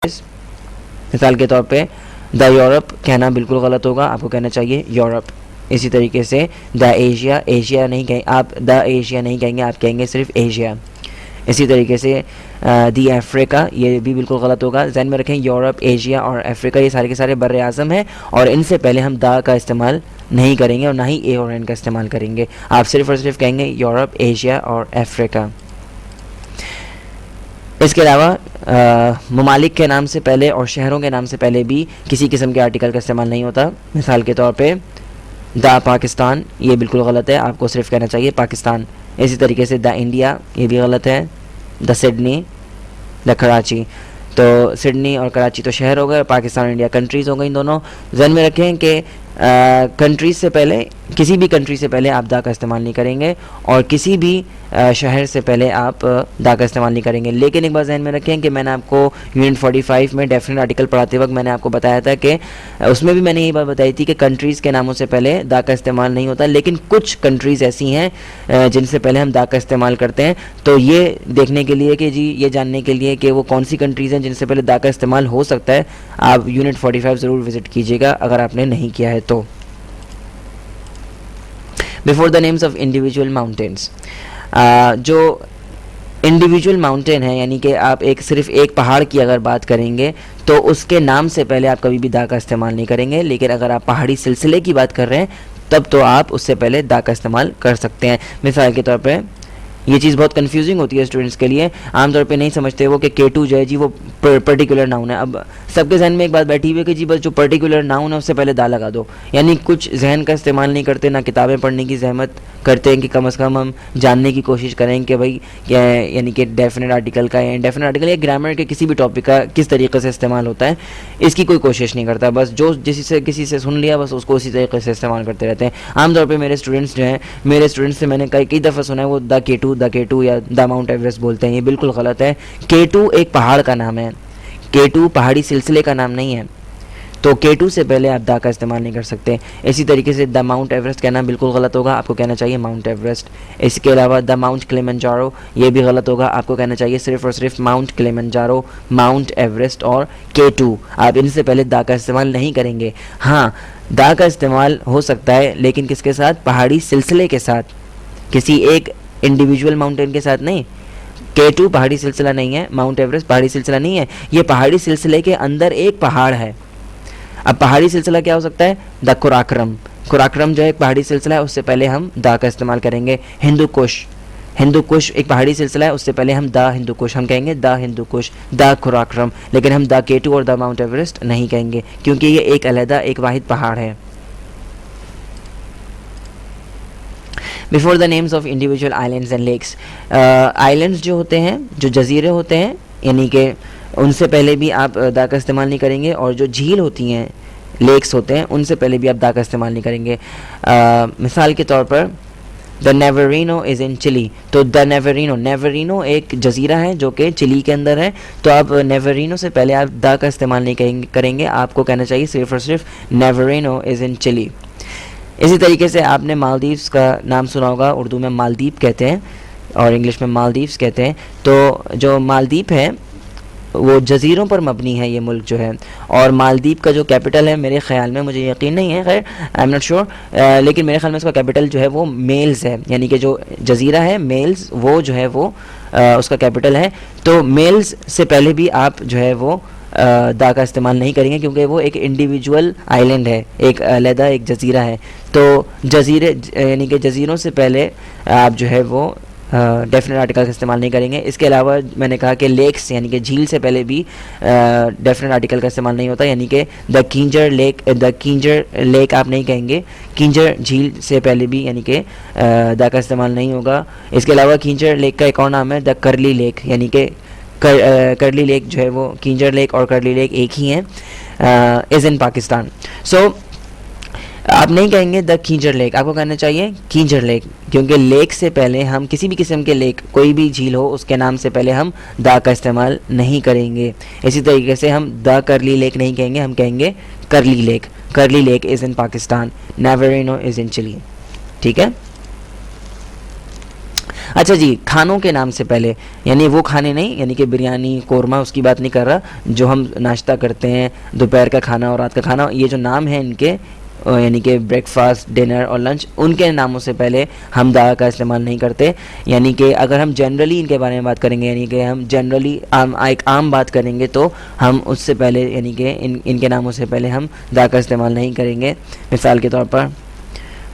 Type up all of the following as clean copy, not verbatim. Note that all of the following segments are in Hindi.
मिसाल के तौर पे द यूरोप कहना बिल्कुल गलत होगा, आपको कहना चाहिए यूरोप। इसी तरीके से द एशिया, एशिया नहीं कहें आप, द एशिया नहीं कहेंगे, आप कहेंगे सिर्फ एशिया। इसी तरीके से दी अफ्रीका, ये भी बिल्कुल गलत होगा। ध्यान में रखें यूरोप, एशिया और अफ्रीका ये सारे के सारे बर्रे आज़म हैं और इनसे पहले हम द का इस्तेमाल नहीं करेंगे और ना ही ए और एन का इस्तेमाल करेंगे। आप सिर्फ और सिर्फ कहेंगे यूरोप, एशिया और अफ्रीका। इसके अलावा ममालिक के नाम से पहले और शहरों के नाम से पहले भी किसी किस्म के आर्टिकल का इस्तेमाल नहीं होता। मिसाल के तौर पे द पाकिस्तान, ये बिल्कुल गलत है, आपको सिर्फ कहना चाहिए पाकिस्तान। इसी तरीके से द इंडिया, ये भी गलत है। द सिडनी, द कराची, तो सिडनी और कराची तो शहर हो गए, पाकिस्तान और इंडिया कंट्रीज़ हो गई दोनों। ध्यान में रखें कि कंट्रीज़ से पहले, किसी भी कंट्री से पहले आप दा का इस्तेमाल नहीं करेंगे और किसी भी शहर से पहले आप दा का इस्तेमाल नहीं करेंगे। लेकिन एक बात ध्यान में रखें कि मैंने आपको यूनिट 45 में डेफिनेट आर्टिकल पढ़ाते वक्त मैंने आपको बताया था कि उसमें भी मैंने यही बात बताई थी कि कंट्रीज़ के नामों से पहले दा का इस्तेमाल नहीं होता, लेकिन कुछ कंट्रीज़ ऐसी हैं जिनसे पहले हम दा का इस्तेमाल करते हैं। तो ये देखने के लिए कि जी, ये जानने के लिए कि वो कौन सी कंट्रीज़ हैं जिनसे पहले दा का इस्तेमाल हो सकता है, आप यूनिट 45 ज़रूर विज़िट कीजिएगा अगर आपने नहीं किया है तो। Before the names of individual mountains, जो इंडिविजुअल माउंटेन है, यानी कि आप सिर्फ एक पहाड़ की अगर बात करेंगे तो उसके नाम से पहले आप कभी भी दा का इस्तेमाल नहीं करेंगे। लेकिन अगर आप पहाड़ी सिलसिले की बात कर रहे हैं तब तो आप उससे पहले दा का इस्तेमाल कर सकते हैं। मिसाल के तौर पे ये चीज़ बहुत कंफ्यूजिंग होती है स्टूडेंट्स के लिए, आमतौर पे नहीं समझते वो कि K2 जो है जी वो पर्टिकुलर नाउन है। अब सबके जहन में एक बात बैठी हुई है कि जी बस जो पर्टिकुलर नाउन है उससे पहले दा लगा दो, यानी कुछ जहन का इस्तेमाल नहीं करते, ना किताबें पढ़ने की जहमत करते हैं कि कम से कम हम जानने की कोशिश करें कि भाई क्या है, यानी कि डेफिनेट आर्टिकल का या इंडेफिनेट आर्टिकल या ग्रामर के किसी भी टॉपिक का किस तरीके से इस्तेमाल होता है, इसकी कोई कोशिश नहीं करता। बस जो किसी से सुन लिया बस उसको उसी तरीके से इस्तेमाल करते रहते हैं। आमतौर पर मेरे स्टूडेंट्स जो हैं, मेरे स्टूडेंट्स से मैंने कई दफ़ा सुना है वो द K2 या द माउंट एवरेस्ट बोलते हैं, ये बिल्कुल गलत है। K2 एक पहाड़ का नाम है, K2 पहाड़ी सिलसिले का नाम नहीं है, तो K2 से पहले आप दा का इस्तेमाल नहीं कर सकते। इसी तरीके से द माउंट एवरेस्ट कहना बिल्कुल गलत होगा, आपको कहना चाहिए माउंट एवरेस्ट। इसके अलावा द माउंट किलिमंजारो, ये भी गलत होगा, आपको कहना चाहिए सिर्फ और सिर्फ माउंट किलिमंजारो, माउंट एवरेस्ट और K2। आप इनसे पहले दा का इस्तेमाल नहीं करेंगे। हाँ, दा का इस्तेमाल हो सकता है, लेकिन किसके साथ? पहाड़ी सिलसिले के साथ, किसी एक इंडिविजुअल माउंटेन के साथ नहीं। K2 पहाड़ी सिलसिला नहीं है, माउंट एवरेस्ट पहाड़ी सिलसिला नहीं है, ये पहाड़ी सिलसिले के अंदर एक पहाड़ है। अब पहाड़ी सिलसिला क्या हो सकता है? द कुराक्रम, कुराक्रम जो है एक पहाड़ी सिलसिला है, उससे पहले हम दा का इस्तेमाल करेंगे। हिंदू कुश, हिंदू कुश एक पहाड़ी सिलसिला है, उससे पहले हम द हिंदू कुश, हम कहेंगे द हिंदू कुश, द कुराक्रम, लेकिन हम द K2 और द माउंट एवरेस्ट नहीं कहेंगे क्योंकि ये एक अलहदा एक वाहिद पहाड़ है। Before the names of individual islands and lakes, islands जो होते हैं, जो जजीरे होते हैं, यानी कि उनसे पहले भी आप दा का इस्तेमाल नहीं करेंगे, और जो झील होती हैं, लेक्स होते हैं, उनसे पहले भी आप दा का इस्तेमाल नहीं करेंगे। मिसाल के तौर पर द नेवरिनो इज़ इन चिली, तो द नेवरिनो एक जजीरा है जो कि चिली के अंदर है, तो आप नेवरिनो से पहले आप दा का इस्तेमाल नहीं करेंगे, आपको कहना चाहिए सिर्फ और सिर्फ नेवरिनो इज़ इन चिली। इसी तरीके से आपने मालदीव्स का नाम सुना होगा, उर्दू में मालदीव कहते हैं और इंग्लिश में मालदीव्स कहते हैं। तो जो मालदीव है वो जजीरों पर मबनी है ये मुल्क जो है, और मालदीव का जो कैपिटल है, मेरे ख्याल में, मुझे यकीन नहीं है, खैर आई एम नॉट श्योर, लेकिन मेरे ख्याल में इसका कैपिटल जो है वो मेल्स है, यानी कि जो जजीरा है मेल्स, वो जो है वो उसका कैपिटल है। तो मेल्स से पहले भी आप जो है वो दा का इस्तेमाल नहीं करेंगे क्योंकि वो एक इंडिविजुअल आइलैंड है, एक अलहदा एक जजीरा है। तो जजीरे यानी कि जजीरों से पहले आप जो है वो डेफिनेट आर्टिकल का इस्तेमाल नहीं करेंगे। इसके अलावा मैंने कहा कि लेक्स यानी कि झील से पहले भी डेफिनेट आर्टिकल का इस्तेमाल नहीं होता, यानी कि द किंजर लेक आप नहीं कहेंगे, किंजर झील से पहले भी यानी कि दा का इस्तेमाल नहीं होगा। इसके अलावा किंजर लेक का एक और नाम है द करली लेक, यानी कि करली लेक जो है वो, किंजर लेक और करली लेक एक ही हैं, इज़ इन पाकिस्तान। सो आप नहीं कहेंगे द किंजर लेक, आपको कहना चाहिए किंजर लेक, क्योंकि लेक से पहले हम किसी भी किस्म के लेक, कोई भी झील हो उसके नाम से पहले हम दा का इस्तेमाल नहीं करेंगे। इसी तरीके से हम द करली लेक नहीं कहेंगे, हम कहेंगे Karli lake, Karli lake is in Pakistan, नेवरिनो इज़ इन चिली। ठीक है। अच्छा जी, खानों के नाम से पहले, यानी वो खाने नहीं, यानी कि बिरयानी, कोरमा, उसकी बात नहीं कर रहा, जो हम नाश्ता करते हैं, दोपहर का खाना और रात का खाना, ये जो नाम है इनके, यानी कि ब्रेकफास्ट, डिनर और लंच, उनके नामों से पहले हम दा का इस्तेमाल नहीं करते। यानी कि अगर हम जनरली इनके बारे में बात करेंगे, यानी कि हम जनरली एक आम बात करेंगे, तो हम उससे पहले, यानी कि इनके नामों से पहले हम दा का इस्तेमाल नहीं करेंगे। मिसाल के तौर पर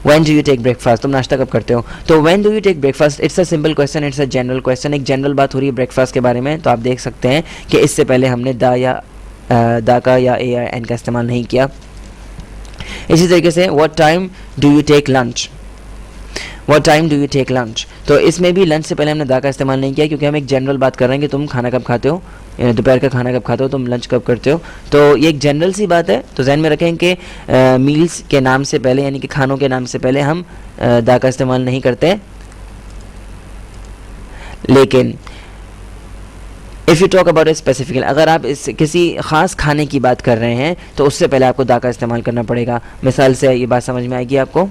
When do you take breakfast? तुम नाश्ता कब करते हो? तो when do you take breakfast? It's a simple question, it's a general question. एक जनरल बात हो रही है ब्रेकफास्ट के बारे में, तो आप देख सकते हैं कि इससे पहले हमने दा का या ए या एन का इस्तेमाल नहीं किया। इसी तरीके से what time do you take lunch? What time do you take lunch? तो इसमें भी लंच से पहले हमने दा का इस्तेमाल नहीं किया, क्योंकि हम एक जनरल बात कर रहे हैं कि तुम खाना कब खाते हो, दोपहर का खाना कब खाते हो, तुम लंच कब करते हो। तो ये एक जनरल सी बात है, तो जहन में रखें कि मील्स के नाम से पहले, यानी कि खानों के नाम से पहले हम दा का इस्तेमाल नहीं करते। लेकिन if you talk about specifically, अगर आप इस किसी ख़ास खाने की बात कर रहे हैं, तो उससे पहले आपको दा का इस्तेमाल करना पड़ेगा। मिसाल से ये बात समझ में आएगी आपको।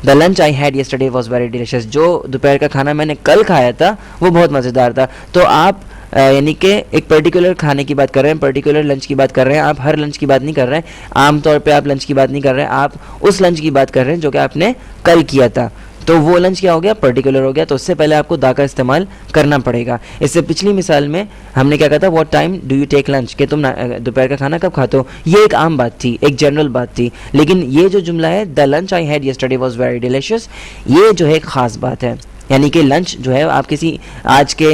The lunch I had yesterday was very delicious, जो दोपहर का खाना मैंने कल खाया था वो बहुत मज़ेदार था। तो आप यानी कि एक पर्टिकुलर खाने की बात कर रहे हैं, पर्टिकुलर लंच की बात कर रहे हैं, आप हर लंच की बात नहीं कर रहे हैं, आम तौर पे आप लंच की बात नहीं कर रहे हैं, आप उस लंच की बात कर रहे हैं जो कि आपने कल किया था। तो वो लंच क्या हो गया, पर्टिकुलर हो गया, तो उससे पहले आपको दा का इस्तेमाल करना पड़ेगा। इससे पिछली मिसाल में हमने क्या कहा था, what time do you take lunch, कि तुम दोपहर का खाना कब खाते हो। ये एक आम बात थी, एक जनरल बात थी। लेकिन ये जो जुमला है, the lunch I had yesterday was very delicious, ये जो है एक ख़ास बात है। यानी कि लंच जो है, आप किसी आज के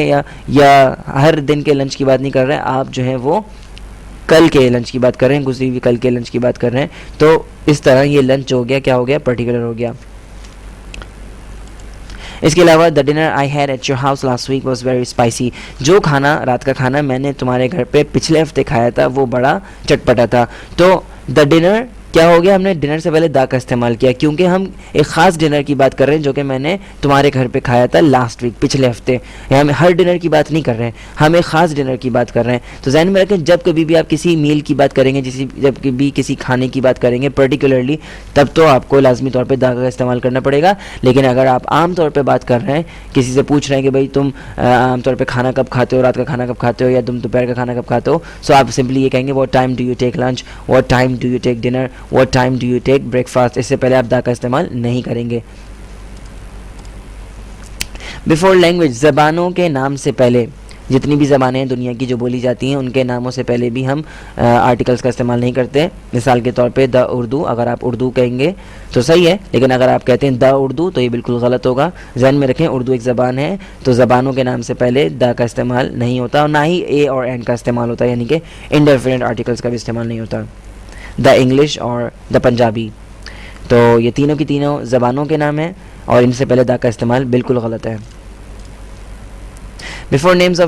या हर दिन के लंच की बात नहीं कर रहे हैं, आप जो है वो कल के लंच की बात कर रहे हैं, गुजरी हुई कल के लंच की बात कर रहे हैं। तो इस तरह ये लंच हो गया, क्या हो गया, पर्टिकुलर हो गया। इसके अलावा the dinner I had at your house last week was very spicy, जो खाना, रात का खाना मैंने तुम्हारे घर पे पिछले हफ्ते खाया था वो बड़ा चटपटा था। तो द डिनर क्या हो गया, हमने डिनर से पहले दा का इस्तेमाल किया, क्योंकि हम एक ख़ास डिनर की बात कर रहे हैं जो कि मैंने तुम्हारे घर पे खाया था लास्ट वीक, पिछले हफ्ते। हम हर डिनर की बात नहीं कर रहे हैं, हम एक ख़ास डिनर की बात कर रहे हैं। तो ज़हन में रखें, जब कभी भी आप किसी मील की बात करेंगे, जब कभी किसी खाने की बात करेंगे पर्टिकुलरली, तब तो आपको लाजमी तौर पर दा का इस्तेमाल करना पड़ेगा। लेकिन अगर आप आम तौर पर बात कर रहे हैं, किसी से पूछ रहे हैं कि भाई तुम आम तौर पर खाना कब खाते हो, रात का खाना कब खाते हो, या तुम दोपहर का खाना कब खाते हो, सो आप सिंपली ये कहेंगे what time do you take lunch, what time do you take dinner, what time do you take breakfast. इससे पहले आप दा का इस्तेमाल नहीं करेंगे। बिफोर लैंग्वेज, ज़बानों के नाम से पहले, जितनी भी ज़बानें हैं दुनिया की जो बोली जाती हैं, उनके नामों से पहले भी हम आर्टिकल्स का इस्तेमाल नहीं करते। मिसाल के तौर पे द उर्दू, अगर आप उर्दू कहेंगे तो सही है, लेकिन अगर आप कहते हैं द उर्दू तो ये बिल्कुल गलत होगा। जहन में रखें, उर्दू एक ज़बान है, तो ज़बानों के नाम से पहले द का इस्तेमाल नहीं होता, और ना ही ए और एन का इस्तेमाल होता है, यानी कि इंडेफिनिट आर्टिकल्स का भी इस्तेमाल नहीं होता। द इंग्लिश और द पंजाबी, तो ये तीनों की तीनों ज़बानों के नाम हैं और इनसे पहले दा का इस्तेमाल बिल्कुल गलत है। Before names of